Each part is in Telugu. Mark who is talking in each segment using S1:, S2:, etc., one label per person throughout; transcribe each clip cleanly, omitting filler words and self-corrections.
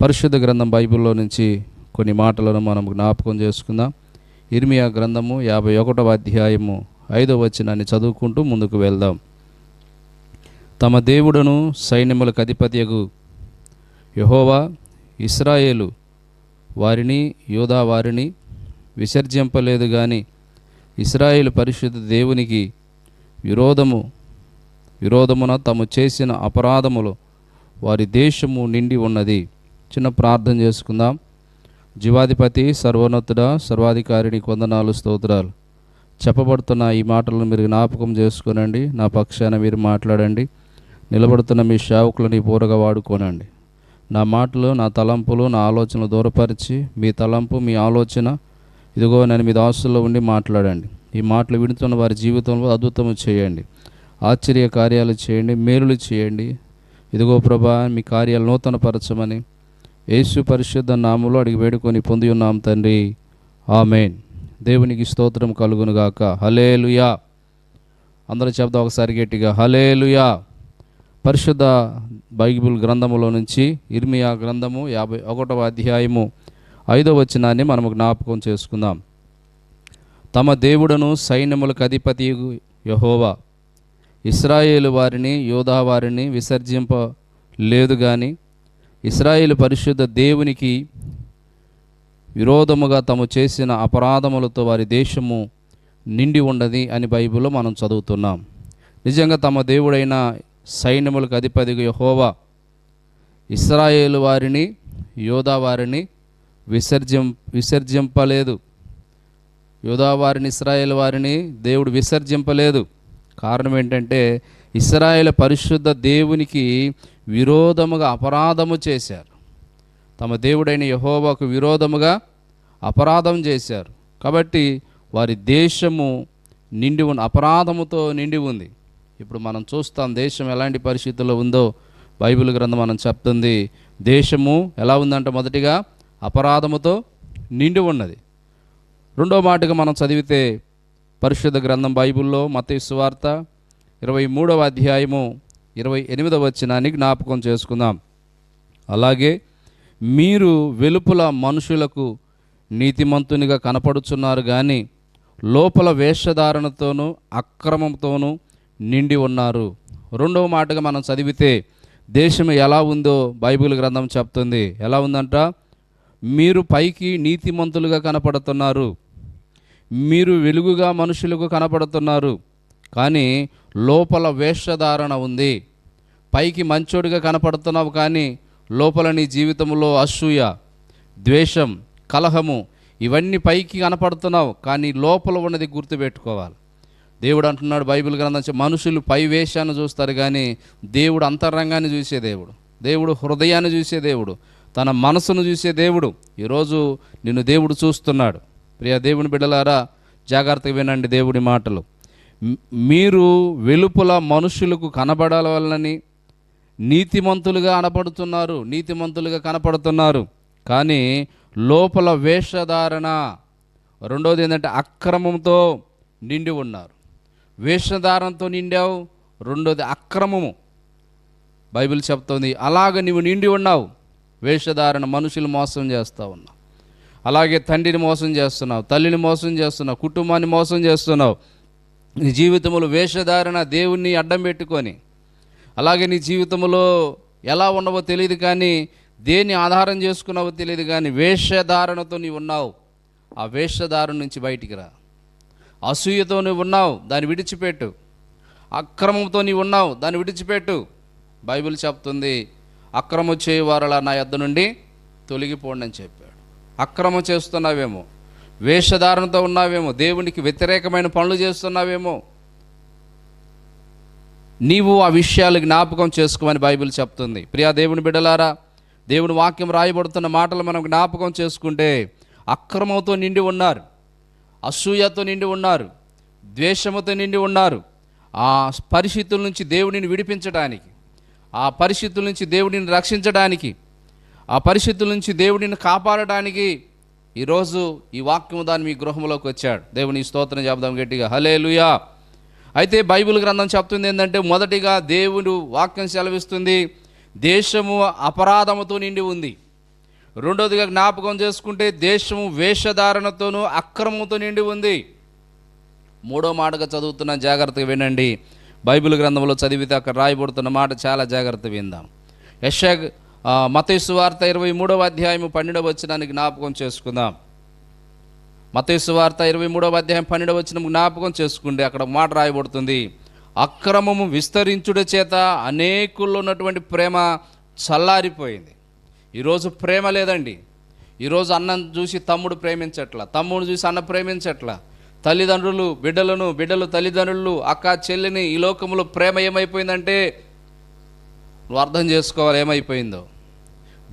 S1: పరిశుద్ధ గ్రంథం బైబిల్లో నుంచి కొన్ని మాటలను మనం జ్ఞాపకం చేసుకుందాం. ఇర్మియా గ్రంథము 51వ అధ్యాయము 5వ వచనాన్ని చదువుకుంటూ ముందుకు వెళ్దాం. తమ దేవుడును సైన్యములకు అధిపతియగు యెహోవా ఇశ్రాయేలు వారిని యూదా వారిని విసర్జింపలేదు గాని ఇశ్రాయేలు పరిశుద్ధ దేవునికి విరోధమున తాము చేసిన అపరాధములు వారి దేశము నిండి ఉన్నది. చిన్న ప్రార్థన చేసుకుందాం. జీవాధిపతి, సర్వోన్నతుడా, సర్వాధికారిని వందనాలు, స్తోత్రాలు. చెప్పబడుతున్న ఈ మాటలను మీరు జ్ఞాపకం చేసుకునండి. నా పక్షాన మీరు మాట్లాడండి. నిలబడుతున్న మీ సేవకులని పూరగా వాడుకోనండి. నా మాటలు, నా తలంపులు, నా ఆలోచనలు దూరపరిచి మీ తలంపు, మీ ఆలోచన ఇదిగో నేను మీ దాసుల్లో ఉండి మాట్లాడండి. ఈ మాటలు వింటున్న వారి జీవితంలో అద్భుతము చేయండి, ఆశ్చర్య కార్యాలు చేయండి, మేలులు చేయండి. ఇదిగో ప్రభా, మీ కార్యాలు నూతనపరచమని యేసు పరిశుద్ధ నామములో అడిగి వేడుకొని పొంది ఉన్నాం తండ్రి, ఆమేన్. దేవునికి స్తోత్రం కలుగునుగాక. హల్లెలూయా. అందరూ చెప్దాం ఒకసారి గట్టిగా, హల్లెలూయా. పరిశుద్ధ బైబిల్ గ్రంథములో నుంచి ఇర్మియా గ్రంథము 51వ అధ్యాయము 5వ వచనాన్ని మనము జ్ఞాపకం చేసుకుందాం. తమ దేవుడును సైన్యములకు అధిపతి యెహోవా ఇశ్రాయేలు వారిని యూదా వారిని విసర్జింపలేదు గాని ఇశ్రాయేలు పరిశుద్ధ దేవునికి విరోధముగా తాము చేసిన అపరాధములతో వారి దేశము నిండి ఉన్నది అని బైబిల్లో మనం చదువుతున్నాం. నిజంగా తమ దేవుడైన సైన్యములకు అధిపతి యెహోవా ఇశ్రాయేలు వారిని యూదా వారిని విసర్జింపలేదు. యూదా వారిని, ఇశ్రాయేలు వారిని దేవుడు విసర్జింపలేదు. కారణం ఏంటంటే ఇశ్రాయేలు పరిశుద్ధ దేవునికి విరోధముగా అపరాధము చేశారు. తమ దేవుడైన యెహోవాకు విరోధముగా అపరాధం చేశారు. కాబట్టి వారి దేశము అపరాధముతో నిండి ఉంది. ఇప్పుడు మనం చూస్తాం దేశం ఎలాంటి పరిస్థితుల్లో ఉందో బైబిల్ గ్రంథం మనం చెప్తుంది. దేశము ఎలా ఉందంటే మొదటిగా అపరాధముతో నిండి ఉన్నది. రెండో మాటగా మనం చదివితే పరిశుద్ధ గ్రంథం బైబిల్లో మత్తయి సువార్త 23వ అధ్యాయము 28వ వచనాన్ని జ్ఞాపకం చేసుకుందాం. అలాగే మీరు వెలుపల మనుషులకు నీతిమంతునిగా కనపడుచున్నారు కానీ లోపల వేషధారణతోనూ అక్రమంతోనూ నిండి ఉన్నారు. రెండవ మాటగా మనం చదివితే దేశం ఎలా ఉందో బైబిల్ గ్రంథం చెప్తుంది. ఎలా ఉందంట? మీరు పైకి నీతిమంతులుగా కనపడుతున్నారు, మీరు వెలుగుగా మనుషులకు కనపడుతున్నారు, కానీ లోపల వేషధారణ ఉంది. పైకి మంచోడిగా కనపడుతున్నావు కానీ లోపల నీ జీవితంలో అసూయ, ద్వేషం, కలహము ఇవన్నీ పైకి కనపడుతున్నావు కానీ లోపల ఉన్నది గుర్తుపెట్టుకోవాలి. దేవుడు అంటున్నాడు బైబిల్ గ్రంథం, మనుషులు పై వేషాన్ని చూస్తారు కానీ దేవుడు అంతరంగాన్ని చూసే దేవుడు, దేవుడు హృదయాన్ని చూసే దేవుడు, తన మనసును చూసే దేవుడు. ఈరోజు నిన్ను దేవుడు చూస్తున్నాడు. ప్రియ దేవుని బిడ్డలారా, జాగ్రత్తగా వినండి దేవుడి మాటలు. మీరు వెలుపల మనుషులకు కనబడాలని నీతిమంతులుగా కనపడుతున్నారు కానీ లోపల వేషధారణ, రెండోది ఏంటంటే అక్రమంతో నిండి ఉన్నారు. వేషధారణతో నిండావు, రెండోది అక్రమము. బైబిల్ చెప్తోంది అలాగ నీవు నిండి ఉన్నావు. వేషధారణ, మనుషులు మోసం చేస్తూ ఉన్నావు. అలాగే తండ్రిని మోసం చేస్తున్నావు, తల్లిని మోసం చేస్తున్నావు, కుటుంబాన్ని మోసం చేస్తున్నావు. నీ జీవితంలో వేషధారణ దేవుణ్ణి అడ్డం పెట్టుకొని, అలాగే నీ జీవితంలో ఎలా ఉన్నావో తెలియదు కానీ దేన్ని ఆధారం చేసుకున్నావో తెలియదు కానీ వేషధారణతో నీవు ఉన్నావు. ఆ వేషధారణ నుంచి బయటికి రా. అసూయతో నువ్వు ఉన్నావు, దాన్ని విడిచిపెట్టు. అక్రమంతో నీవు ఉన్నావు, దాన్ని విడిచిపెట్టు. బైబిల్ చెప్తుంది అక్రమం చేయవారలా నా యొద్ద నుండి తొలగిపోండి అని చెప్పాడు. అక్రమం చేస్తున్నావేమో, వేషధారణతో ఉన్నావేమో, దేవునికి వ్యతిరేకమైన పనులు చేస్తున్నావేమో, నీవు ఆ విషయాలు జ్ఞాపకం చేసుకోమని బైబిల్ చెప్తుంది. ప్రియా దేవుని బిడ్డలారా, దేవుని వాక్యం రాయబడుతున్న మాటలు మనం జ్ఞాపకం చేసుకుంటే అక్రమంతో నిండి ఉన్నారు, అసూయతో నిండి ఉన్నారు, ద్వేషముతో నిండి ఉన్నారు. ఆ పరిస్థితుల నుంచి దేవుడిని విడిపించడానికి, ఆ పరిస్థితుల నుంచి దేవుడిని రక్షించడానికి, ఆ పరిస్థితుల నుంచి దేవుడిని కాపాడడానికి ఈరోజు ఈ వాక్యము దాన్ని మీ గృహంలోకి వచ్చాడు. దేవుని స్తోత్రం చెప్దాం గట్టిగా, హల్లెలూయా. అయితే బైబిల్ గ్రంథం చెప్తుంది ఏంటంటే, మొదటిగా దేవుడు వాక్యం సెలవిస్తుంది దేశము అపరాధముతో నిండి ఉంది. రెండోదిగా జ్ఞాపకం చేసుకుంటే దేశము వేషధారణతోనూ అక్రమంతో నిండి ఉంది. మూడో మాటగా చదువుతున్న జాగ్రత్తగా వినండి. బైబిల్ గ్రంథంలో చదివితే అక్కడ రాయబడుతున్న మాట చాలా జాగ్రత్త విందాం. మత్తయి సువార్త 23వ అధ్యాయం 12వ వచనాన్ని జ్ఞాపకం చేసుకుందాం. మత్తయి సువార్త 23వ అధ్యాయం 12వ వచనం జ్ఞాపకం చేసుకుంటే అక్కడ మాట రాయబడుతుంది, అక్రమము విస్తరించుట చేత అనేకుల్లో ఉన్నటువంటి ప్రేమ చల్లారిపోయింది. ఈరోజు ప్రేమ లేదండి. ఈరోజు అన్నం చూసి తమ్ముడు ప్రేమించట్లా, తమ్ముడు చూసి అన్న ప్రేమించట్లా, తల్లిదండ్రులు బిడ్డలను, బిడ్డలు తల్లిదండ్రులు, అక్క చెల్లిని. ఈ లోకంలో ప్రేమ ఏమైపోయిందంటే నువ్వు అర్థం చేసుకోవాలి ఏమైపోయిందో.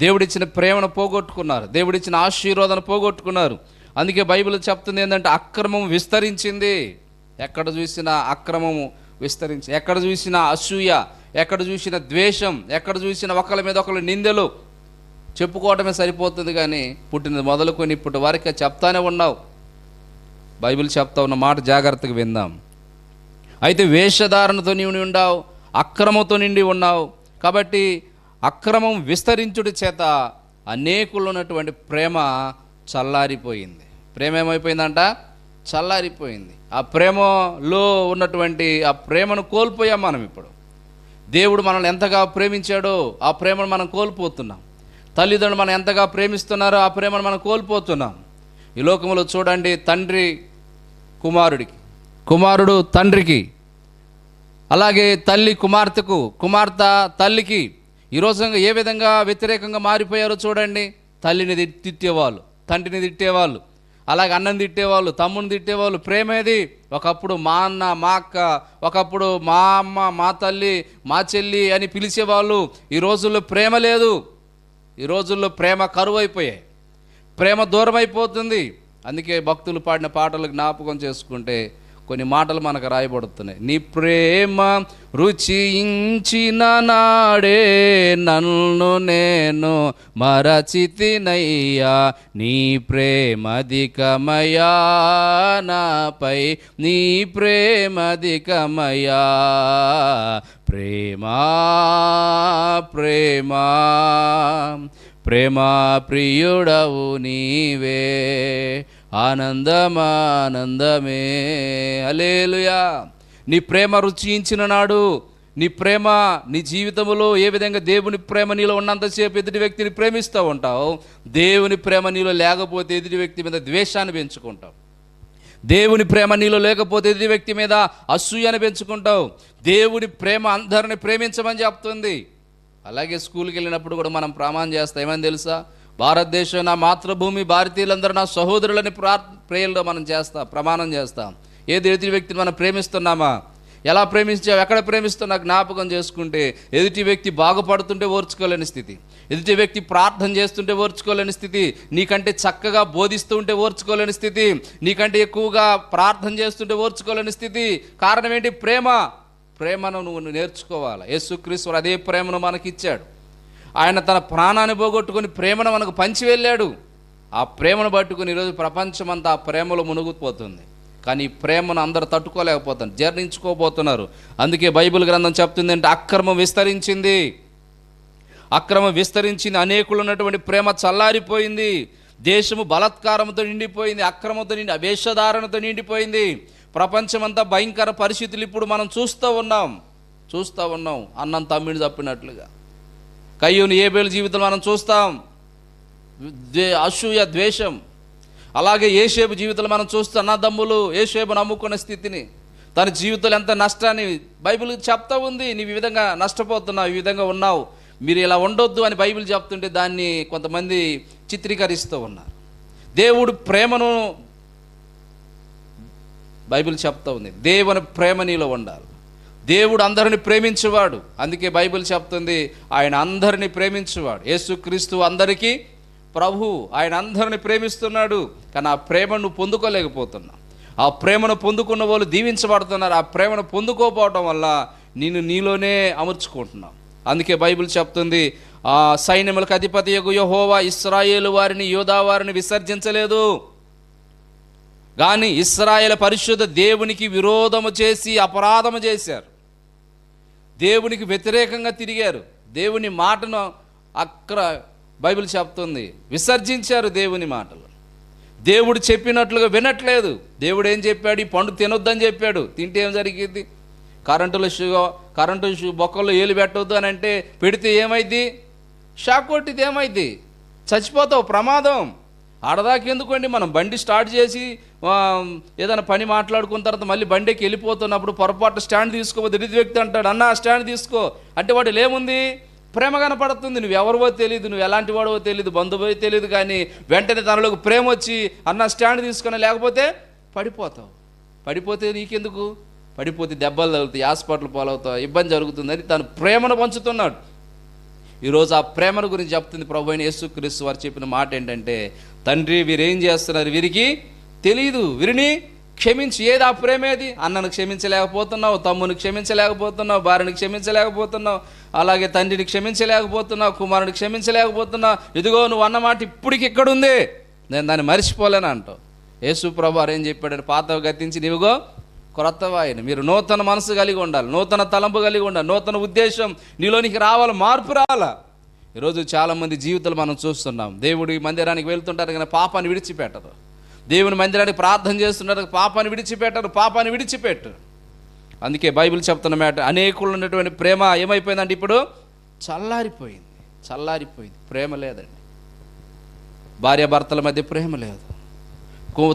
S1: దేవుడిచ్చిన ప్రేమను పోగొట్టుకున్నారు, దేవుడిచ్చిన ఆశీర్వాదాన్ని పోగొట్టుకున్నారు. అందుకే బైబిల్ చెప్తుంది ఏంటంటే అక్రమం విస్తరించింది. ఎక్కడ చూసినా అక్రమము విస్తరించి, ఎక్కడ చూసినా అసూయ, ఎక్కడ చూసినా ద్వేషం, ఎక్కడ చూసినా ఒకళ్ళ మీద ఒకళ్ళు నిందలు. చెప్పుకోవడమే సరిపోతుంది కానీ పుట్టినది మొదలుకొని ఇప్పటి వరకు చెప్తానే ఉన్నావు. బైబిల్ చెప్తా ఉన్న మాట జాగ్రత్తగా విందాం. అయితే వేషధారణతో నీవు ఉన్నావు, అక్రమంతో నిండి ఉన్నావు. కాబట్టి అక్రమం విస్తరించుట చేత అనేకులు ఉన్నటువంటి ప్రేమ చల్లారిపోయింది. ప్రేమ ఏమైపోయిందంట? చల్లారిపోయింది. ఆ ప్రేమలో ఉన్నటువంటి ఆ ప్రేమను కోల్పోయాం మనం. ఇప్పుడు దేవుడు మనల్ని ఎంతగా ప్రేమించాడో ఆ ప్రేమను మనం కోల్పోతున్నాం. తల్లిదండ్రులు మనం ఎంతగా ప్రేమిస్తున్నారో ఆ ప్రేమను మనం కోల్పోతున్నాం. ఈ లోకంలో చూడండి, తండ్రి కుమారుడికి, కుమారుడు తండ్రికి, అలాగే తల్లి కుమార్తెకు, కుమార్తె తల్లికి ఈరోజు ఏ విధంగా వ్యతిరేకంగా మారిపోయారో చూడండి. తల్లిని తిట్టేవాళ్ళు, తండ్రిని తిట్టేవాళ్ళు, అలాగే అన్నని తిట్టేవాళ్ళు, తమ్ముని తిట్టేవాళ్ళు. ప్రేమేది? ఒకప్పుడు మా అన్న, మా అక్క, ఒకప్పుడు మా అమ్మ, మా తల్లి, మా చెల్లి అని పిలిచేవాళ్ళు. ఈ రోజుల్లో ప్రేమ లేదు. ఈ రోజుల్లో ప్రేమ కరువైపోయాయి, ప్రేమ దూరం అయిపోతుంది. అందుకే భక్తులు పాడిన పాటలు జ్ఞాపకం చేసుకుంటే కొన్ని మాటలు మనకు రాయబడుతున్నాయి. నీ ప్రేమ రుచించిన నాడే నన్ను నేను మరచితినయ్యా, నీ ప్రేమధికమయా నాపై, నీ ప్రేమధికమయా. ప్రేమా ప్రేమా ప్రేమా ప్రియుడవు నీవే, ఆనందమానందమే. హల్లెలూయా. నీ ప్రేమ రుచించిన నాడు, నీ ప్రేమ నీ జీవితంలో ఏ విధంగా దేవుని ప్రేమ నీలో ఉన్నంతసేపు ఎదుటి వ్యక్తిని ప్రేమిస్తూ ఉంటావు. దేవుని ప్రేమ నీలో లేకపోతే ఎదుటి వ్యక్తి మీద ద్వేషాన్ని పెంచుకుంటావు. దేవుని ప్రేమ నీలో లేకపోతే ఎదుటి వ్యక్తి మీద అసూయను పెంచుకుంటావు. దేవుని ప్రేమ అందరిని ప్రేమించమని చెప్తుంది. అలాగే స్కూల్కి వెళ్ళినప్పుడు కూడా మనం ప్రమాణం చేస్తాం. ఏమని తెలుసా? భారతదేశం నా మాతృభూమి, భారతీయులందరూ నా సహోదరులని ప్రేయర్లో మనం ప్రమాణం చేస్తాం. ఏది ఎదుటి వ్యక్తిని మనం ప్రేమిస్తున్నామా? ఎలా ప్రేమించావు? ఎక్కడ ప్రేమిస్తున్నా జ్ఞాపకం చేసుకుంటే ఎదుటి వ్యక్తి బాగుపడుతుంటే ఓర్చుకోలేని స్థితి, ఎదుటి వ్యక్తి ప్రార్థన చేస్తుంటే ఓర్చుకోలేని స్థితి, నీకంటే చక్కగా బోధిస్తూ ఉంటే ఓర్చుకోలేని స్థితి, నీకంటే ఎక్కువగా ప్రార్థన చేస్తుంటే ఓర్చుకోలేని స్థితి. కారణం ఏంటి? ప్రేమ. ప్రేమను నువ్వు నేర్చుకోవాలి. యేసుక్రీస్తు అదే ప్రేమను మనకిచ్చాడు. ఆయన తన ప్రాణాన్ని పోగొట్టుకుని ప్రేమను మనకు పంచి వెళ్ళాడు. ఆ ప్రేమను పట్టుకుని ఈరోజు ప్రపంచమంతా ఆ ప్రేమలో మునిగిపోతుంది. కానీ ఈ ప్రేమను అందరూ తట్టుకోలేకపోతున్నారు, జీర్ణించుకోబోతున్నారు. అందుకే బైబిల్ గ్రంథం చెప్తుంది అంటే అక్రమం విస్తరించింది, అక్రమం విస్తరించింది, అనేకులు ఉన్నటువంటి ప్రేమ చల్లారిపోయింది. దేశము బలాత్కారంతో నిండిపోయింది, అక్రమంతో నిండి, వేషధారణతో నిండిపోయింది. ప్రపంచమంతా భయంకర పరిస్థితులు ఇప్పుడు మనం చూస్తూ ఉన్నాం. అన్నం తమ్మిని తప్పినట్లుగా కయ్యూని ఏబేలు జీవితం మనం చూస్తాం. అసూయ, ద్వేషం. అలాగే యేషేబు జీవితంలో మనం చూస్తాం. అన్నదమ్ములు యేషేబు నమ్ముకున్న స్థితిని, తన జీవితంలో ఎంత నష్టాన్ని బైబిల్ చెప్తా ఉంది. నీవు ఈ విధంగా నష్టపోతున్నావు, ఈ విధంగా ఉన్నావు, మీరు ఇలా ఉండొద్దు అని బైబిల్ చెప్తుంటే దాన్ని కొంతమంది చిత్రీకరిస్తూ ఉన్నారు. దేవుడు ప్రేమను బైబిల్ చెప్తా ఉంది. దేవుని ప్రేమ నీలో ఉండాలి. దేవుడు అందరిని ప్రేమించేవాడు. అందుకే బైబిల్ చెప్తుంది ఆయన అందరినీ ప్రేమించేవాడు. యేసుక్రీస్తు అందరికీ ప్రభు, ఆయన అందరిని ప్రేమిస్తున్నాడు. కానీ ఆ ప్రేమను పొందుకోలేకపోతున్నావు. ఆ ప్రేమను పొందుకున్న వాళ్ళు దీవించబడుతున్నారు. ఆ ప్రేమను పొందుకోపోవడం వల్ల నీలోనే అమర్చుకుంటున్నావు. అందుకే బైబిల్ చెప్తుంది, ఆ సైన్యములకు అధిపతియగు యెహోవా ఇశ్రాయేలు వారిని, యూదా వారిని విసర్జించలేదు, కానీ ఇశ్రాయేలు పరిశుద్ధ దేవునికి విరోధము చేసి అపరాధము చేశారు. దేవునికి వ్యతిరేకంగా తిరిగారు. దేవుని మాటను బైబిల్ చెప్తుంది. విసర్జించారు దేవుని మాటలు. దేవుడు చెప్పినట్లుగా వినట్లేదు. దేవుడు ఏం చెప్పాడు? ఈ పండు తినొద్దని చెప్పాడు. తింటే ఏం జరిగింది? కరెంటు బొక్కల్లో ఏలు పెట్టవద్దు అని అంటే పెడితే ఏమైంది? షాక్ కొట్టిది ఏమైంది? చచ్చిపోతావు, ప్రమాదం. ఆడదాకెందుకండి, మనం బండి స్టార్ట్ చేసి ఏదైనా పని మాట్లాడుకున్న తర్వాత మళ్ళీ బండికి వెళ్ళిపోతున్నప్పుడు పొరపాటు స్టాండ్ తీసుకోవద్దు. ఎదుటి వ్యక్తి అంటాడు, అన్న స్టాండ్ తీసుకో అంటే వాడు ఏముంది? ప్రేమ కనపడుతుంది. నువ్వు ఎవరివో తెలియదు, నువ్వు ఎలాంటి వాడవో తెలియదు, బంధువో తెలియదు, కానీ వెంటనే తనలోకి ప్రేమ వచ్చి అన్న స్టాండ్ తీసుకుని, లేకపోతే పడిపోతావు. పడిపోతే నీకెందుకు? పడిపోతే దెబ్బలు తగులుతాయి, హాస్పిటల్ పాలవుతావు, ఇబ్బంది జరుగుతుందని తను ప్రేమను పంచుతున్నాడు. ఈరోజు ఆ ప్రేమను గురించి చెప్తుంది ప్రభు అయిన యేసుక్రీస్తు వారు చెప్పిన మాట ఏంటంటే, తండ్రి వీరేం చేస్తున్నారు వీరికి తెలియదు, వీరిని క్షమించి. ఏది ఆ ప్రేమేది? అన్నను క్షమించలేకపోతున్నావు, తమ్ముని క్షమించలేకపోతున్నావు, భార్యని క్షమించలేకపోతున్నావు, అలాగే తండ్రిని క్షమించలేకపోతున్నావు, కుమారుని క్షమించలేకపోతున్నావు. ఇదిగో నువ్వు అన్నమాట ఇప్పటికి ఇక్కడ ఉంది, నేను దాన్ని మర్చిపోలేను అంటావు. యేసు ప్రభు వారు ఏం చెప్పాడని, పాతవి గతించి నీవుగో క్రొత్తవాయను. మీరు నూతన మనసు కలిగి ఉండాలి, నూతన తలంపు కలిగి ఉండాలి, నూతన ఉద్దేశం నీలోనికి రావాలి, మార్పు రావాలా. ఈరోజు చాలామంది జీవితాలు మనం చూస్తున్నాం. దేవుడి మందిరానికి వెళ్తుంటారు కానీ పాపాన్ని విడిచిపెట్టరు. దేవుని మందిరానికి ప్రార్థన చేస్తున్నారు, పాపాన్ని విడిచిపెట్టరు. అందుకే బైబిల్ చెప్తున్న మాట, అనేకులు ఉన్నటువంటి ప్రేమ ఏమైపోయిందంటే ఇప్పుడు చల్లారిపోయింది. ప్రేమ లేదండి. భార్యాభర్తల మధ్య ప్రేమ లేదు,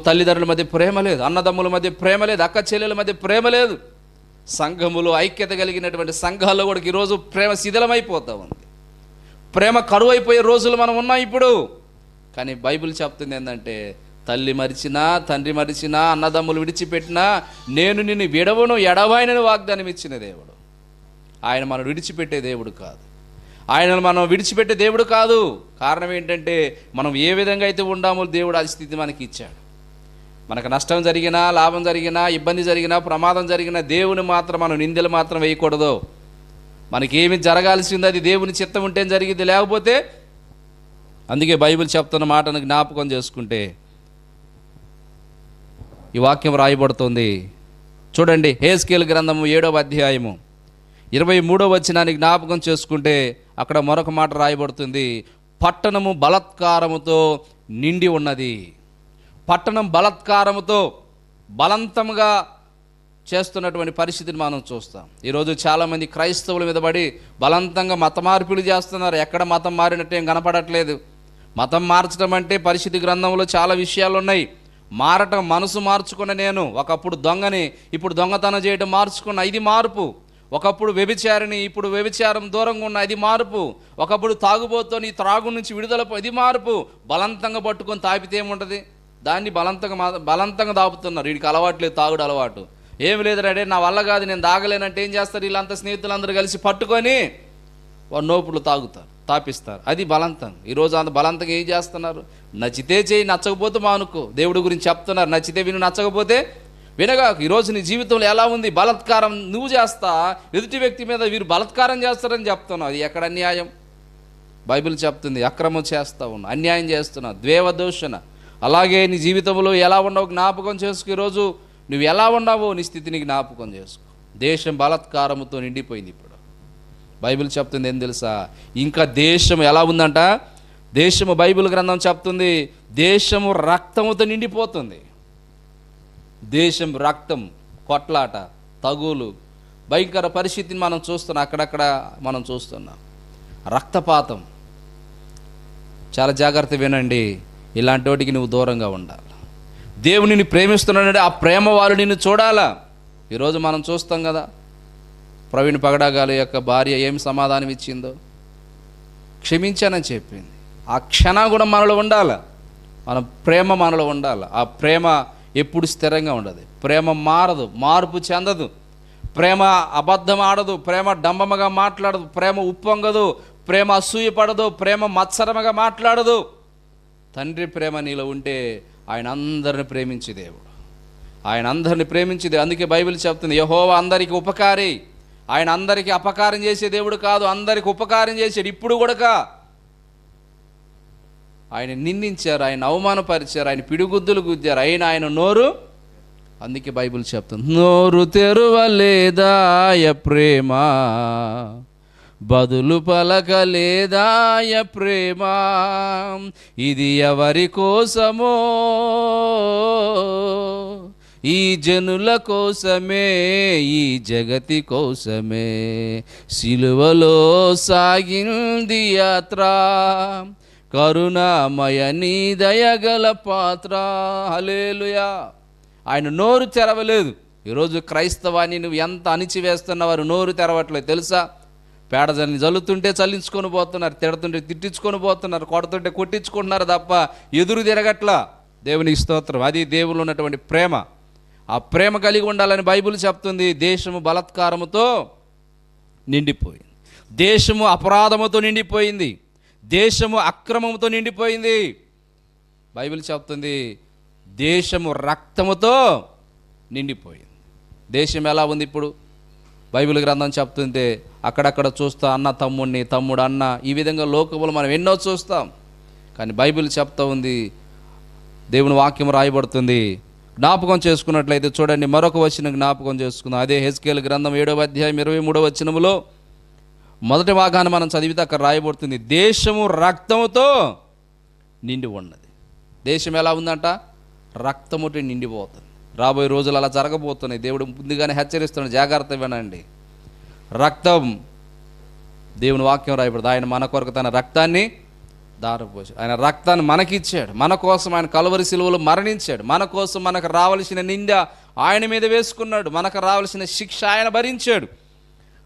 S1: తల్లిదండ్రుల మధ్య ప్రేమ లేదు, అన్నదమ్ముల మధ్య ప్రేమ లేదు, అక్క చెల్లెల మధ్య ప్రేమ లేదు. సంఘములు ఐక్యత కలిగినటువంటి సంఘాల్లో కూడా ఈరోజు ప్రేమ శిథిలమైపోతూ ఉంది. ప్రేమ కరువైపోయే రోజులు మనం ఉన్నాం ఇప్పుడు. కానీ బైబిల్ చెప్తుంది ఏంటంటే, తల్లి మరిచినా, తండ్రి మరిచినా, అన్నదమ్ములు విడిచిపెట్టినా నేను నిన్ను విడవను ఎడవాయనని వాగ్దానం ఇచ్చిన దేవుడు. ఆయన మనం విడిచిపెట్టే దేవుడు కాదు. ఆయనను మనం విడిచిపెట్టే దేవుడు కాదు. కారణం ఏంటంటే, మనం ఏ విధంగా అయితే ఉండామో దేవుడు ఆ స్థితి మనకి ఇచ్చాడు. మనకు నష్టం జరిగినా, లాభం జరిగినా, ఇబ్బంది జరిగినా, ప్రమాదం జరిగినా దేవుని మాత్రం మనం నిందలు మాత్రం వేయకూడదు. మనకేమి జరగాల్సింది అది దేవుని చిత్తం ఉంటే జరిగింది, లేకపోతే. అందుకే బైబిల్ చెప్తున్న మాటను జ్ఞాపకం చేసుకుంటే ఈ వాక్యం రాయబడుతుంది. చూడండి, హెస్కేలు గ్రంథము 7వ అధ్యాయము 23వ వచనాన్ని జ్ఞాపకం చేసుకుంటే అక్కడ మరొక మాట రాయబడుతుంది. పట్టణము బలాత్కారముతో నిండి ఉన్నది. పట్టణం బలాత్కారముతో బలవంతంగా చేస్తున్నటువంటి పరిస్థితిని మనం చూస్తాం. ఈరోజు చాలామంది క్రైస్తవుల మీద పడి బలవంతంగా మత మార్పులు చేస్తున్నారు. ఎక్కడ మతం మారినట్టు ఏం కనపడట్లేదు. మతం మార్చడం అంటే పరిశుద్ధ గ్రంథంలో చాలా విషయాలు ఉన్నాయి. మారటం, మనసు మార్చుకున్న నేను ఒకప్పుడు దొంగని, ఇప్పుడు దొంగతనం చేయడం మార్చుకున్న, ఇది మార్పు. ఒకప్పుడు వ్యభిచారిని, ఇప్పుడు వ్యభిచారం దూరంగా ఉన్న, ఇది మార్పు. ఒకప్పుడు తాగుబోతో నీ త్రాగు నుంచి విడుదల, ఇది మార్పు. బలవంతంగా పట్టుకొని తాపితే ఏముంటుంది? దాన్ని బలవంతంగా తాపుతున్నారు. వీడికి అలవాట్లేదు, తాగుడు అలవాటు. ఏమి లేదు రెడీ, నా వల్ల కాదు, నేను తాగలేనంటే ఏం చేస్తారు? వీళ్ళంతా స్నేహితులందరూ కలిసి పట్టుకొని నోపులు తాపిస్తారు. అది బలవంతం. ఈరోజు అంత బలవంతంగా ఏం చేస్తున్నారు? నచ్చితే చేయి, నచ్చకపోతే మానుకో. దేవుడి గురించి చెప్తున్నారు, నచ్చితే విను, నచ్చకపోతే వినగా. ఈరోజు నీ జీవితంలో ఎలా ఉంది? బలాత్కారం నువ్వు చేస్తా, ఎదుటి వ్యక్తి మీద వీరు బలాత్కారం చేస్తారని చెప్తున్నావు. అది ఎక్కడ అన్యాయం? బైబిల్ చెప్తుంది, అక్రమం చేస్తా ఉన్నావు, అన్యాయం చేస్తున్నావు, ద్వేవదూషణ. అలాగే నీ జీవితంలో ఎలా ఉన్నావు జ్ఞాపకం చేసుకో. ఈరోజు నువ్వు ఎలా ఉన్నావో నీ స్థితిని జ్ఞాపకం చేసుకో. దేశం బలాత్కారంతో నిండిపోయింది. ఇప్పుడు బైబిల్ చెప్తుంది ఏం తెలుసా? ఇంకా దేశం ఎలా ఉందంట? దేశము, బైబిల్ గ్రంథం చెప్తుంది, దేశము రక్తముతో నిండిపోతుంది. దేశం రక్తం, కొట్లాట, తగులు, భయంకర పరిస్థితిని మనం చూస్తున్నాం. అక్కడక్కడ మనం చూస్తున్నాం రక్తపాతం. చాలా జాగ్రత్త వినండి, ఇలాంటి వాటికి నువ్వు దూరంగా ఉండాలి. దేవునిని ప్రేమిస్తున్నాడంటే ఆ ప్రేమ వాళ్ళు నిన్ను చూడాలా. ఈరోజు మనం చూస్తాం కదా, ప్రవీణ్ పగడాగాలి యొక్క భార్య ఏం సమాధానం ఇచ్చిందో, క్షమించానని చెప్పింది. ఆ క్షణం కూడా మనలో ఉండాలి, మన ప్రేమ మనలో ఉండాలి. ఆ ప్రేమ ఎప్పుడు స్థిరంగా ఉండదు. ప్రేమ మారదు, మార్పు చెందదు. ప్రేమ అబద్ధం ఆడదు, ప్రేమ డంబముగా మాట్లాడదు, ప్రేమ ఉప్పొంగదు, ప్రేమ అసూయపడదు, ప్రేమ మత్సరముగా మాట్లాడదు. తండ్రి ప్రేమ నీలో ఉంటే ఆయన అందరిని ప్రేమించే దేవుడు, ఆయన అందరిని ప్రేమించేది. అందుకే బైబిల్ చెప్తుంది, యెహోవా అందరికీ ఉపకారి. ఆయన అందరికీ అపకారం చేసే దేవుడు కాదు, అందరికి ఉపకారం చేసాడు. ఇప్పుడు కూడా ఆయన నిందించారు, ఆయన అవమానపరిచారు, ఆయన పిడిగుద్దులు గుద్దారు, ఆయన నోరు. అందుకే బైబిల్ చెప్తుంది, నోరు తెరువలేదాయ ప్రేమ, బదులు పలకలేదాయ ప్రేమ, ఇది ఎవరి కోసమో, ఈ జనుల కోసమే, ఈ జగతి కోసమే సిలువలో సాగింది యాత్ర, కరుణామయ నీ దయగల పాత్ర. హల్లెలూయా. ఆయన నోరు తెరవలేదు. ఈరోజు క్రైస్తవాన్ని నువ్వు ఎంత అణిచివేస్తున్నవారు నోరు తెరవట్లేదు తెలుసా? పేడజల్ని జల్లుతుంటే చల్లించుకొని పోతున్నారు, తిడుతుంటే తిట్టించుకొని పోతున్నారు, కొడుతుంటే కొట్టించుకుంటున్నారు తప్ప ఎదురు తిరగట్లా. దేవునికి స్తోత్రం. అది దేవుళ్ళు ఉన్నటువంటి ప్రేమ. ఆ ప్రేమ కలిగి ఉండాలని బైబిల్ చెప్తుంది. దేశము బలాత్కారముతో నిండిపోయింది, దేశము అపరాధముతో నిండిపోయింది, దేశము అక్రమముతో నిండిపోయింది. బైబిల్ చెప్తుంది దేశము రక్తముతో నిండిపోయింది. దేశం ఎలా ఉంది ఇప్పుడు? బైబిల్ గ్రంథం చెప్తుంటే అక్కడక్కడ చూస్తా అన్న తమ్ముడిని, తమ్ముడు అన్న, ఈ విధంగా లోకములు మనం ఎన్నో చూస్తాం. కానీ బైబిల్ చెప్తా ఉంది, దేవుని వాక్యం రాయబడుతుంది. జ్ఞాపకం చేసుకున్నట్లయితే చూడండి, మరొక వచనం జ్ఞాపకం చేసుకుందాం. అదే హెజ్కేలు గ్రంథం 7వ అధ్యాయం 23వ వచనములో మొదటి భాగాన్ని మనం చదివితే అక్కడ రాయబడుతుంది, దేశము రక్తముతో నిండి ఉన్నది. దేశం ఎలా ఉందంట? రక్తముతో నిండిపోతుంది. రాబోయే రోజులు అలా జరగబోతున్నాయి. దేవుడు ముందుగానే హెచ్చరిస్తున్నాడు, జాగ్రత్త వినండి. రక్తం, దేవుని వాక్యం రాయబడుతుంది, ఆయన మన కొరకు తన రక్తాన్ని దారపోసి, ఆయన రక్తాన్ని మనకిచ్చాడు. మన కోసం ఆయన కలువరి సిలువలో మరణించాడు. మన కోసం మనకు రావలసిన నింద ఆయన మీద వేసుకున్నాడు. మనకు రావలసిన శిక్ష ఆయన భరించాడు.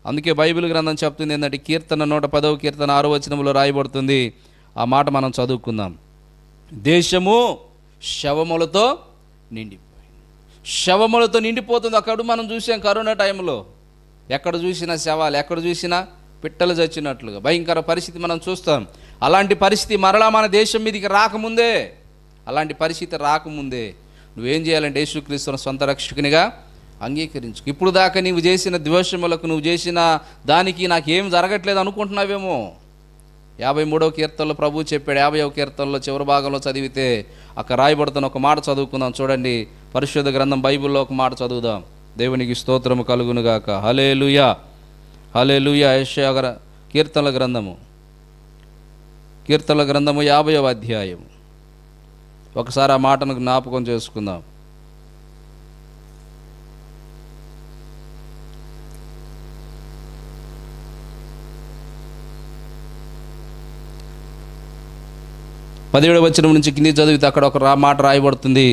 S1: అందుకే బైబిల్ గ్రంథం చెప్తుంది ఏంటంటే, కీర్తన 110వ కీర్తన 6వ వచనంలో రాయబడుతుంది. ఆ మాట మనం చదువుకుందాం. దేశము శవములతో నిండిపోయింది. శవములతో నిండిపోతుంది. అక్కడ మనం చూసాం కరోనా టైంలో, ఎక్కడ చూసినా శవాలు, ఎక్కడ చూసినా పిట్టలు చచ్చినట్లుగా భయంకర పరిస్థితి మనం చూస్తాం. అలాంటి పరిస్థితి మరలా మన దేశం మీదకి రాకముందే, అలాంటి పరిస్థితి రాకముందే నువ్వేం చేయాలంటే యేసుక్రీస్తును సొంత రక్షకునిగా అంగీకరించు. ఇప్పుడు దాకా నీవు చేసిన ద్వేషములకు, నువ్వు చేసిన దానికి నాకేం జరగట్లేదు అనుకుంటున్నావేమో. 53వ కీర్తనలో ప్రభు చెప్పాడు. 50వ కీర్తనలో చివరి భాగంలో చదివితే అక్కడ రాయబడుతున్న ఒక మాట చదువుకుందాం. చూడండి, పరిశుద్ధ గ్రంథం బైబిల్లో ఒక మాట చదువుదాం. దేవునికి స్తోత్రము కలుగునుగాక. హల్లెలూయా, హల్లెలూయా. యెషయా కీర్తనల గ్రంథము 50వ అధ్యాయం. ఒకసారి ఆ మాటను జ్ఞాపకం చేసుకుందాం. పదిహేడవ వచనం నుంచి కింది చదివితే అక్కడ ఒక మాట రాయబడుతుంది.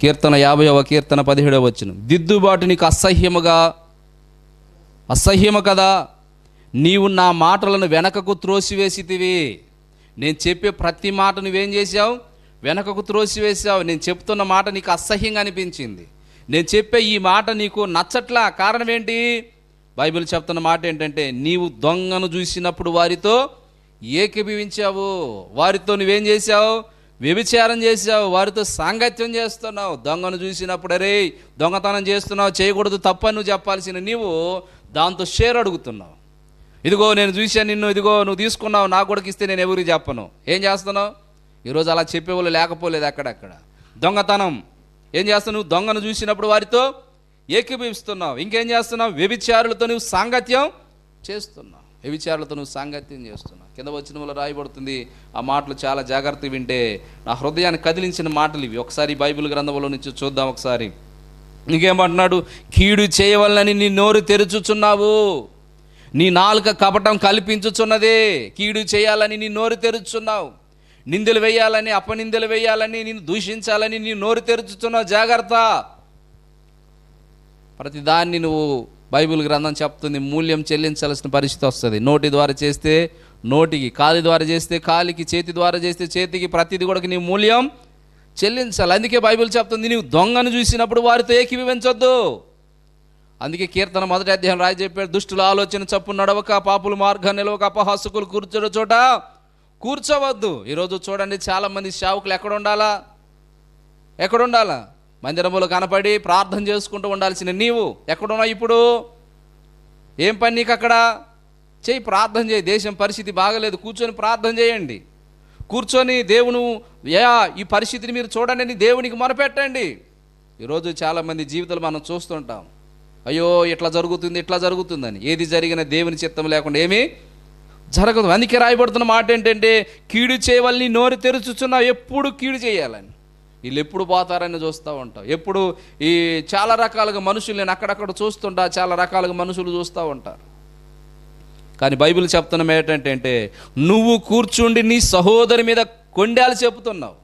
S1: కీర్తన 50వ కీర్తన 17వ వచనం. దిద్దుబాటు నీకు అసహ్యము కదా, నీవు నా మాటలను వెనకకు త్రోసివేసితివి. నేను చెప్పే ప్రతి మాట నువ్వేం చేసావు? వెనకకు త్రోసివేసావు. నేను చెప్తున్న మాట నీకు అసహ్యంగా అనిపించింది. నేను చెప్పే ఈ మాట నీకు నచ్చట్లా. కారణం ఏంటి? బైబిల్ చెప్తున్న మాట ఏంటంటే, నీవు దొంగను చూసినప్పుడు వారితో ఏకీభవించావు. వారితో నువ్వేం చేశావు? వ్యభిచారం చేశావు. వారితో సాంగత్యం చేస్తున్నావు. దొంగను చూసినప్పుడు అరే దొంగతనం చేస్తున్నావు, చేయకూడదు, తప్పని నువ్వు చెప్పాల్సిన నీవు దాంతో షేర్ అడుగుతున్నావు. ఇదిగో నేను చూశాను నిన్ను, ఇదిగో నువ్వు తీసుకున్నావు, నాకు కూడా ఇస్తే నేను ఎవరికి చెప్పను. ఏం చేస్తున్నావు? ఈరోజు అలా చెప్పేవాళ్ళు లేకపోలేదు అక్కడక్కడ. దొంగతనం ఏం చేస్తావు? నువ్వు దొంగను చూసినప్పుడు వారితో ఏకీభవిస్తున్నావు. ఇంకేం చేస్తున్నావు? వ్యభిచారులతో నువ్వు సాంగత్యం చేస్తున్నావు. వ్యభిచారులతో నువ్వు సాంగత్యం చేస్తున్నావు. కింద వచనంలో రాయబడుతుంది. ఆ మాటలు చాలా జాగ్రత్త వింటే నా హృదయాన్ని కదిలించిన మాటలు ఇవి. ఒకసారి బైబిల్ గ్రంథంలో నుంచి చూద్దాం ఒకసారి. ఇంకేమంటున్నాడు? కీడు చేయవలనని నీ నోరు తెరుచుచున్నావు, నీ నాలుక కపటం కల్పించుచున్నదే. కీడు చేయాలని నీ నోరు తెరుచున్నావు, నిందలు వేయాలని, అపనిందలు వేయాలని, నిన్ను దూషించాలని నీ నోరు తెరుచుచున్నావు. జాగ్రత్త. ప్రతిదాన్ని నువ్వు, బైబిల్ గ్రంథం చెప్తుంది, మూల్యం చెల్లించాల్సిన పరిస్థితి వస్తుంది. నోటి ద్వారా చేస్తే నోటికి, కాలి ద్వారా చేస్తే కాలికి, చేతి ద్వారా చేస్తే చేతికి, ప్రతిది కూడా నీ మూల్యం చెల్లించాలి. అందుకే బైబిల్ చెప్తుంది, నీవు దొంగను చూసినప్పుడు వారితో ఏకీభవించొద్దు. అందుకే కీర్తన 1వ అధ్యాయం రాయి చెప్పాడు, దుష్టుల ఆలోచన చప్పు నడవక, పాపుల మార్గం నిలవక, అపహాసకులు కూర్చోడు చోట కూర్చోవద్దు. ఈరోజు చూడండి, చాలామంది సేవకులు ఎక్కడుండాలా? మందిరములో కనపడి ప్రార్థన చేసుకుంటూ ఉండాల్సిన నీవు ఎక్కడున్నావు ఇప్పుడు? ఏం పని నీకు అక్కడ? చేయి, ప్రార్థన చేయి. దేశం పరిస్థితి బాగలేదు, కూర్చొని ప్రార్థన చేయండి. కూర్చొని దేవును ఈ పరిస్థితిని మీరు చూడండి అని దేవునికి మొరపెట్టండి. ఈరోజు చాలామంది జీవితాలు మనం చూస్తుంటాం, అయ్యో ఇట్లా జరుగుతుంది, ఇట్లా జరుగుతుందని. ఏది జరిగినా దేవుని చిత్తం లేకుండా ఏమీ జరగదు. అందుకే రాయబడుతున్న మాట ఏంటంటే, కీడు చేయవల్ని నోరు తెరుచుచున్నావు, ఎప్పుడు కీడు చేయాలని. వీళ్ళు ఎప్పుడు పోతారని చూస్తూ ఉంటావు. ఎప్పుడు ఈ చాలా రకాలుగా మనుషులు, నేను అక్కడక్కడ చూస్తుంటా, చాలా రకాలుగా మనుషులు చూస్తూ ఉంటారు. కానీ బైబిల్ చెప్తున్న ఏంటంటే, నువ్వు కూర్చుండి నీ సహోదరి మీద కొండాలు చెప్తున్నావు.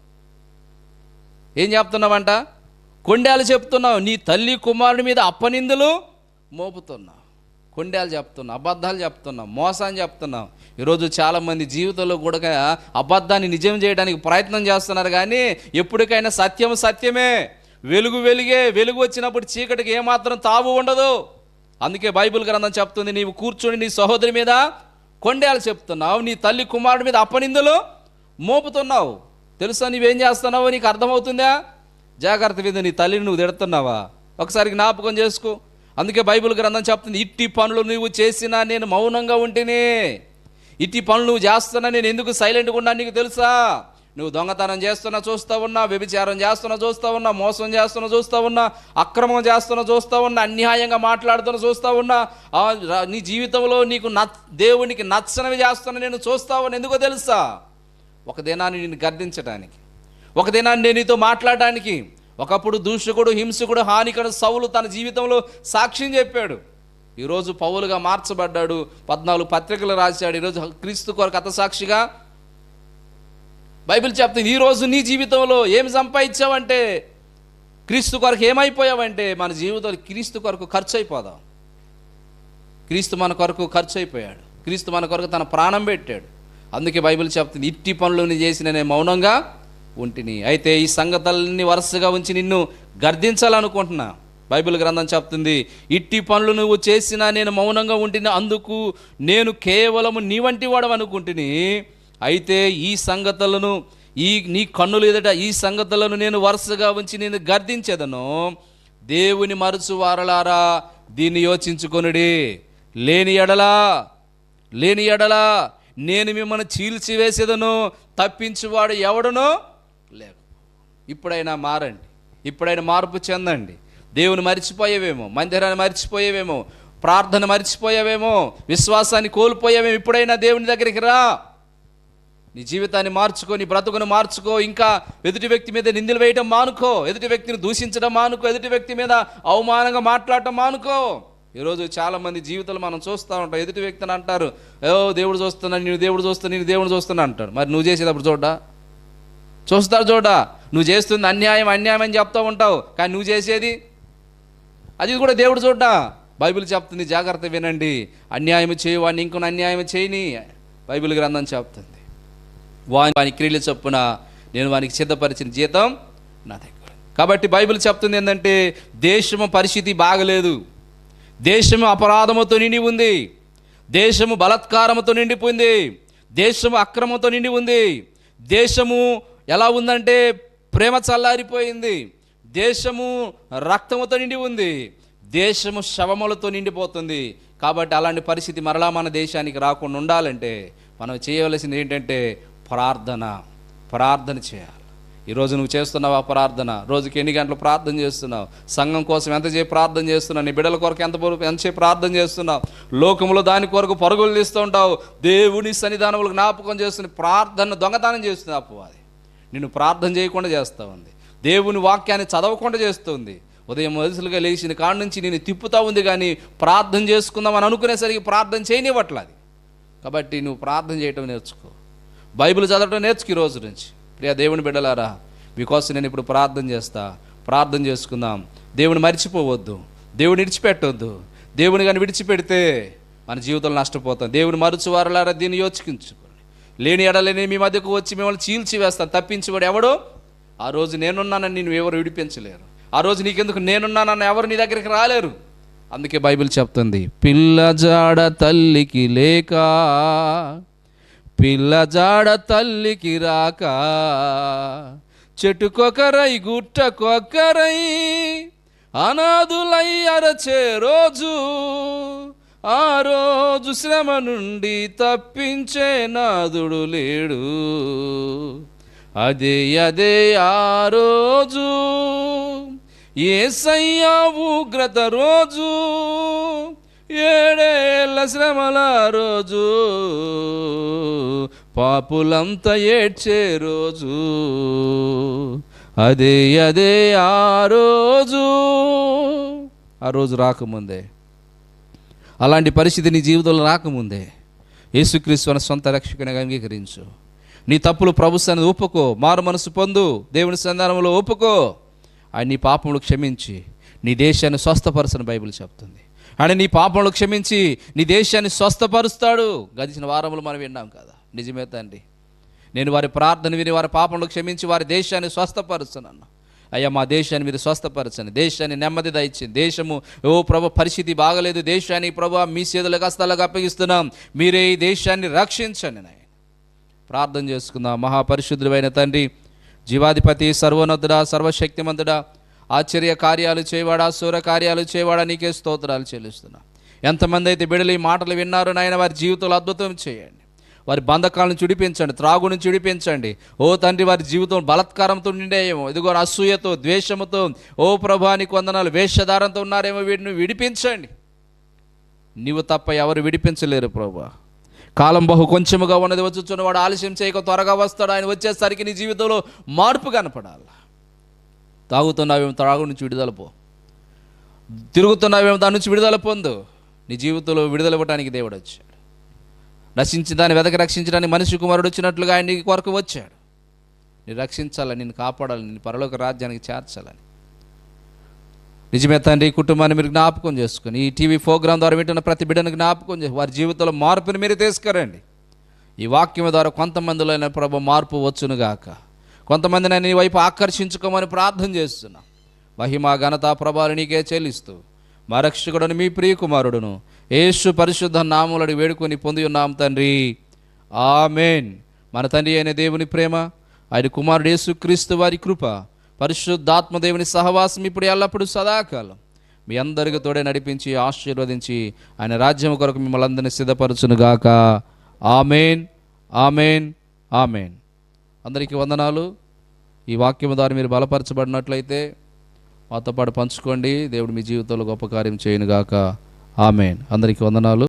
S1: ఏం చెప్తున్నావంట? కొండాలు చెప్తున్నావు. నీ తల్లి కుమారుడి మీద అప్పనిందులు మోపుతున్నావు. కొండాలు చెప్తున్నావు, అబద్ధాలు చెప్తున్నావు, మోసాన్ని చెప్తున్నావు. ఈరోజు చాలామంది జీవితంలో కూడా అబద్ధాన్ని నిజం చేయడానికి ప్రయత్నం చేస్తున్నారు. కానీ ఎప్పటికైనా సత్యం సత్యమే, వెలుగు వెలుగే. వెలుగు వచ్చినప్పుడు చీకటికి ఏమాత్రం తావు ఉండదు. అందుకే బైబిల్ గ్రంథం చెప్తుంది, నీవు కూర్చొని నీ సహోదరి మీద కొండాలు చెప్తున్నావు, నీ తల్లి కుమారుడి మీద అప్పనిందులు మోపుతున్నావు. తెలుసా నువ్వేం చేస్తున్నావో? నీకు అర్థమవుతుందా? జాగ్రత్త మీద. నీ తల్లిని నువ్వు తిడుతున్నావా? ఒకసారి జ్ఞాపకం చేసుకో. అందుకే బైబిల్ గ్రంథం చెప్తుంది, ఇట్టి పనులు నువ్వు చేసినా నేను మౌనంగా ఉంటేనే. ఇట్టి పనులు నువ్వు చేస్తున్నా నేను ఎందుకు సైలెంట్గా ఉన్నా నీకు తెలుసా? నువ్వు దొంగతనం చేస్తున్నా చూస్తూ ఉన్నా, వ్యభిచారం చేస్తున్నా చూస్తూ ఉన్నా, మోసం చేస్తున్నా చూస్తూ ఉన్నా, అక్రమం చేస్తున్నా చూస్తూ ఉన్నా, అన్యాయంగా మాట్లాడుతున్నా చూస్తూ ఉన్నా, నీ జీవితంలో నీకు దేవునికి నచ్చనివి చేస్తున్నా నేను చూస్తా ఉన్నా. ఎందుకో తెలుసా? ఒక దినాన్ని నేను గర్దించడానికి, ఒక దినాన్ని నేను నీతో మాట్లాడడానికి. ఒకప్పుడు దూషకుడు, హింసకుడు, హానికడు సౌలు తన జీవితంలో సాక్ష్యం చెప్పాడు. ఈరోజు పౌలుగా మార్చబడ్డాడు, 14 పత్రికలు రాశాడు. ఈరోజు క్రీస్తు కొరకు హతసాక్షిగా. బైబిల్ చెప్తుంది, ఈరోజు నీ జీవితంలో ఏం సంపాదించావంటే, క్రీస్తు కొరకు ఏమైపోయావంటే, మన జీవితంలో క్రీస్తు కొరకు ఖర్చు అయిపోదాం. క్రీస్తు మన కొరకు ఖర్చు అయిపోయాడు. క్రీస్తు మన కొరకు తన ప్రాణం పెట్టాడు. అందుకే బైబిల్ చెప్తుంది, ఇట్టి పనులు చేసిన నేను మౌనంగా ఉంటిని. అయితే ఈ సంగతులన్నీ వరుసగా ఉంచి నిన్ను గర్దించాలనుకుంటున్నా. బైబిల్ గ్రంథం చెప్తుంది, ఇట్టి పనులు నువ్వు చేసినా నేను మౌనంగా ఉంటిని, అందుకు నేను కేవలము నీ వంటి వాడు అనుకుంటుని. అయితే ఈ సంగతులను, నీ కన్నులు ఎదుట ఈ సంగతులను నేను వరుసగా ఉంచి నేను గర్దించేదను. దేవుని మరుచు వారలారా దీన్ని యోచించుకొనుడి. లేని ఎడలా నేను మిమ్మల్ని చీల్చివేసేదను, తప్పించువాడు ఎవడునో లేక. ఇప్పుడైనా మారండి, ఇప్పుడైనా మార్పు చెందండి. దేవుని మర్చిపోయేవేమో, మందిరాన్ని మర్చిపోయేవేమో, ప్రార్థన మర్చిపోయేవేమో, విశ్వాసాన్ని కోల్పోయేవేమో. ఇప్పుడైనా దేవుని దగ్గరికి రా, నీ జీవితాన్ని మార్చుకో, నీ బ్రతుకును మార్చుకో. ఇంకా ఎదుటి వ్యక్తి మీద నిందలు వేయడం మానుకో, ఎదుటి వ్యక్తిని దూషించడం మానుకో, ఎదుటి వ్యక్తి మీద అవమానంగా మాట్లాడటం మానుకో. ఈరోజు చాలామంది జీవితాలు మనం చూస్తూ ఉంటాం. ఎదుటి వ్యక్తిని అంటారు, దేవుడు చూస్తున్నా, నేను దేవుడు చూస్తున్నా అంటాడు. మరి నువ్వు చేసేటప్పుడు చూస్తాడు. నువ్వు చేస్తుంది అన్యాయం అని చెప్తూ ఉంటావు, కానీ నువ్వు చేసేది అది కూడా దేవుడు చూడ్డా. బైబిల్ చెప్తుంది, జాగ్రత్త వినండి, అన్యాయం చేయవాడిని ఇంకొన్ని అన్యాయం చేయని. బైబిల్ గ్రంథం చెప్తుంది, వాని క్రియలు చొప్పున నేను వానికి సిద్ధపరిచిన జీతం నా దగ్గర. కాబట్టి బైబిల్ చెప్తుంది ఏంటంటే, దేశము పరిస్థితి బాగలేదు, దేశము అపరాధముతో నిండి ఉంది, దేశము బలాత్కారముతో నిండిపోయింది, దేశము అక్రమంతో నిండి ఉంది, దేశము ఎలా ఉందంటే ప్రేమ చల్లారిపోయింది, దేశము రక్తముతో నిండి ఉంది, దేశము శవములతో నిండిపోతుంది. కాబట్టి అలాంటి పరిస్థితి మరలా మన దేశానికి రాకుండా ఉండాలంటే మనం చేయవలసింది ఏంటంటే ప్రార్థన చేయాలి. ఈరోజు నువ్వు చేస్తున్నావా ప్రార్థన? రోజుకి ఎన్ని గంటలు ప్రార్థన చేస్తున్నావు? సంఘం కోసం ఎంతసేపు ప్రార్థన చేస్తున్నావు? నీ బిడ్డల కొరకు ఎంతసేపు ప్రార్థన చేస్తున్నావు? లోకంలో దాని కొరకు పరుగులు తీస్తూ ఉంటావు, దేవుని సన్నిధానములు జ్ఞాపకం చేస్తున్న ప్రార్థన దొంగతనం చేస్తుంది. అపవాది నిన్ను ప్రార్థన చేయకుండా చేస్తూ ఉంది, దేవుని వాక్యాన్ని చదవకుండా చేస్తుంది. ఉదయం వరుసలుగా లేచిన కాడ నుంచి నేను తిప్పుతూ ఉంది, కానీ ప్రార్థన చేసుకుందామని అనుకునేసరికి ప్రార్థన చేయనివ్వట్లేదు. కాబట్టి నువ్వు ప్రార్థన చేయటం నేర్చుకో, బైబిల్ చదవటం నేర్చుకు. ఈ రోజు నుంచి ప్రియ దేవుని బిడ్డలారా, మీకోసం నేను ఇప్పుడు ప్రార్థన చేసుకుందాం. దేవుని మర్చిపోవద్దు, దేవుని విడిచిపెట్టవద్దు. దేవుని కానీ విడిచిపెడితే మన జీవితంలో నష్టపోతాం. దేవుని మరుచువారలారా దీన్ని యోచించుకోండి. లేని ఎడలేని మీ మధ్యకు వచ్చి మిమ్మల్ని చీల్చి వేస్తాను, తప్పించేవాడు ఎవడో? ఆ రోజు నేనున్నానని నువ్వు ఎవరు విడిపించలేరు. ఆ రోజు నీకెందుకు నేనున్నానని ఎవరు నీ దగ్గరికి రాలేరు. అందుకే బైబిల్ చెప్తుంది, పిల్లజాడ తల్లికి లేక, పిల్లజాడ తల్లికి రాక, చెట్టుకొకరై గుట్టకొకరై అనాథులై అరచే రోజు, ఆ రోజు శ్రమ నుండి తప్పించే నాదుడు లేడు. అదే ఆ రోజు, యేసయ్య ఉగ్రత రోజు, ఏడేళ్ల శ్రమల రోజు, పాపులంతా ఏడ్చే రోజు, అదే అదే ఆ రోజు రాకముందే, అలాంటి పరిస్థితి నీ జీవితంలో రాకముందే యేసుక్రీస్తు అనే సొంత రక్షకునిగా అంగీకరించు. నీ తప్పులు ప్రభు సన్నిధిలో ఒప్పుకో, మారు మనసు పొందు, దేవుని సన్నిధానంలో ఒప్పుకో. ఆయన నీ పాపములు క్షమించి నీ దేశాన్ని స్వస్థపరచని బైబిల్ చెప్తుంది. ఆయన నీ పాపములు క్షమించి నీ దేశాన్ని స్వస్థపరుస్తాడు. గడిచిన వారములు మనం విన్నాం కదా. నిజమే తండ్రి, నేను వారి ప్రార్థన విని వారి పాపములు క్షమించి వారి దేశాన్ని స్వస్థపరుస్తానన్నా. అయ్యా, మా దేశాన్ని మీరు స్వస్థపరచండి, దేశాన్ని నెమ్మది దయచేయండి. దేశము ప్రభు పరిస్థితి బాగలేదు, దేశాన్ని ప్రభు మీ చేతులకు హస్తాలకు అప్పగిస్తున్నాం, మీరే ఈ దేశాన్ని రక్షించండి నాయన. ప్రార్థన చేసుకుందాం. మహాపరిశుద్ధుడైన తండ్రి, జీవాధిపతి, సర్వోన్నతుడా, సర్వశక్తిమంతుడా, ఆశ్చర్య కార్యాలు చేయవాడా, శూర కార్యాలు చేయవాడా, నీకే స్తోత్రాలు చెల్లిస్తున్నా. ఎంతమంది అయితే బిడ్డలు ఈ మాటలు విన్నారో నాయన, వారి జీవితంలో అద్భుతం చేయండి. వారి బంధకాలను చుడిపించండి, త్రాగు నుంచి చుడిపించండి. ఓ తండ్రి, వారి జీవితం బలత్కారంతో నిండేమో, ఇదిగో అసూయతో, ద్వేషముతో, ఓ ప్రభానికి వందనాలు, వేషధారంతో ఉన్నారేమో, వీటిని విడిపించండి. నీవు తప్ప ఎవరు విడిపించలేరు ప్రభా. కాలం బహు కొంచెముగా ఉన్నది, వచ్చుచున్నవాడు ఆలస్యం చేయక త్వరగా వస్తాడు. ఆయన వచ్చేసరికి నీ జీవితంలో మార్పు కనపడాలి. తాగుతున్నావేమో, త్రాగు నుంచి విడుదల పో. తిరుగుతున్నావేమో, దాని నుంచి విడుదల పొందు. నీ జీవితంలో విడుదల ఇవ్వడానికి దేవుడు వచ్చాడు. రక్షించిన దాన్ని వెదక రక్షించడానికి మనిషి కుమారుడు వచ్చినట్లుగా ఆయన నీ కొరకు వచ్చాడు. నేను రక్షించాలని, నిన్ను కాపాడాలని, నిన్ను పరలోక రాజ్యానికి చేర్చాలని. నిజమే తండ్రి, ఈ కుటుంబాన్ని మీరు జ్ఞాపకం చేసుకుని, ఈ టీవీ ప్రోగ్రాం ద్వారా వింటున్న ప్రతి బిడ్డను జ్ఞాపకం చేసి వారి జీవితంలో మార్పుని మీరు తీసుకురండి. ఈ వాక్యం ద్వారా కొంతమందిలో అయిన ప్రభు మార్పు వచ్చునుగాక. కొంతమందిని నేను నీ వైపు ఆకర్షించుకోమని ప్రార్థన చేస్తున్నా. మహిమ ఘనత ప్రభావాలు నీకే చెల్లిస్తూ మా రక్షకుడును మీ ప్రియకుమారుడును యేసు పరిశుద్ధ నామములను వేడుకొని పొంది ఉన్నాం తండ్రి, ఆమేన్. మన తండ్రి అయిన దేవుని ప్రేమ, ఆయన కుమారుడు యేసుక్రీస్తు వారి కృప, పరిశుద్ధాత్మ దేవుని సహవాసం ఇప్పుడు ఎల్లప్పుడూ సదాకాలం మీ అందరికీ తోడే నడిపించి ఆశీర్వదించి ఆయన రాజ్యం కొరకు మిమ్మల్ని అందరినీ సిద్ధపరచునుగాక. ఆమేన్, ఆమేన్, ఆమేన్. అందరికీ వందనాలు. ఈ వాక్యం ద్వారా మీరు బలపరచబడినట్లయితే మాతో పాటు పంచుకోండి. దేవుడు మీ జీవితంలో గొప్ప కార్యం చేయనుగాక. ఆమేన్. అందరికీ వందనాలు.